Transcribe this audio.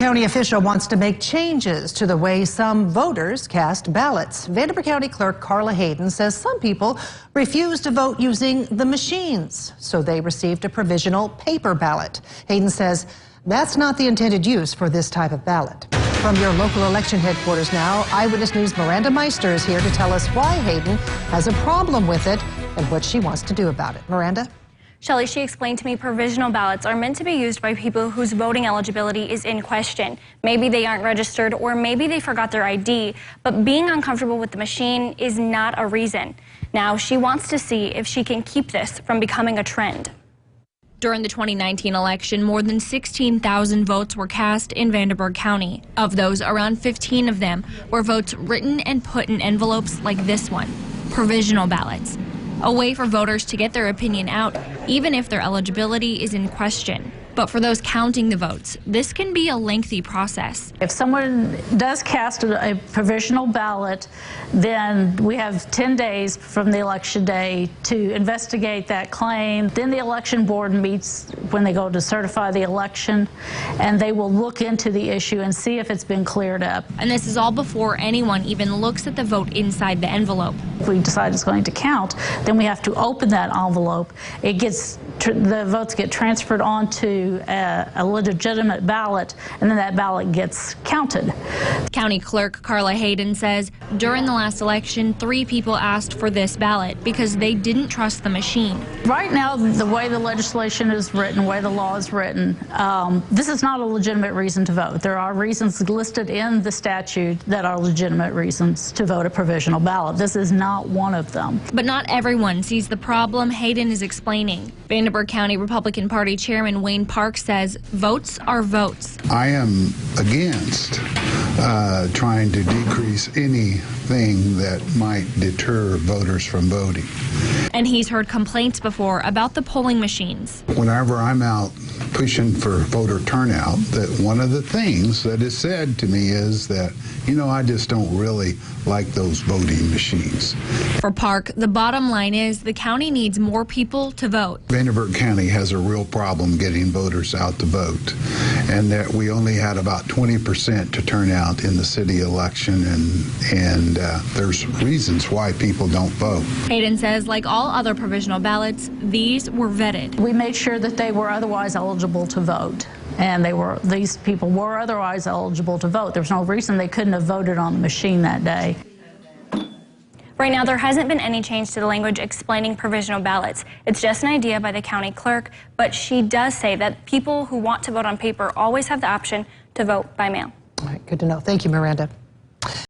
County official wants to make changes to the way some voters cast ballots. Vanderbilt County Clerk Carla Hayden says some people refuse to vote using the machines, so they received a provisional paper ballot. Hayden says that's not the intended use for this type of ballot. From your local election headquarters now, Eyewitness News' Miranda Meister is here to tell us why Hayden has a problem with it and what she wants to do about it. Miranda? Shelley, she explained to me provisional ballots are meant to be used by people whose voting eligibility is in question. Maybe they aren't registered or maybe they forgot their ID, but being uncomfortable with the machine is not a reason. Now she wants to see if she can keep this from becoming a trend. During the 2019 election, more than 16,000 votes were cast in Vanderbilt County. Of those, around 15 of them were votes written and put in envelopes like this one, provisional ballots. A way for voters to get their opinion out, even if their eligibility is in question. But for those counting the votes, this can be a lengthy process. If someone does cast a provisional ballot, then we have 10 days from the election day to investigate that claim. Then the election board meets when they go to certify the election, and they will look into the issue and see if it's been cleared up. And this is all before anyone even looks at the vote inside the envelope. If we decide it's going to count, then we have to open that envelope. The votes get transferred onto a legitimate ballot, and then that ballot gets counted. County Clerk Carla Hayden says during the last election, 3 people asked for this ballot because they didn't trust the machine. Right now, the way the legislation is written, the way the law is written, this is not a legitimate reason to vote. There are reasons listed in the statute that are legitimate reasons to vote a provisional ballot. This is not one of them. But not everyone sees the problem Hayden is explaining. Vanderbilt County Republican Party Chairman Wayne Park says votes are votes. I am against trying to decrease anything that might deter voters from voting. And he's heard complaints before about the polling machines. Whenever I'm out pushing for voter turnout, that one of the things that is said to me is that, I just don't really like those voting machines. For Park, the bottom line is the county needs more people to vote. Vanderbilt County has a real problem getting voters out to vote, and that we only had about 20% to turn out in the city election, and there's reasons why people don't vote. Hayden says, like all other provisional ballots, these were vetted. We made sure that they were otherwise eligible to vote. And these people were otherwise eligible to vote. There's no reason they couldn't have voted on the machine that day. Right now, there hasn't been any change to the language explaining provisional ballots. It's just an idea by the county clerk, but she does say that people who want to vote on paper always have the option to vote by mail. All right, good to know. Thank you, Miranda.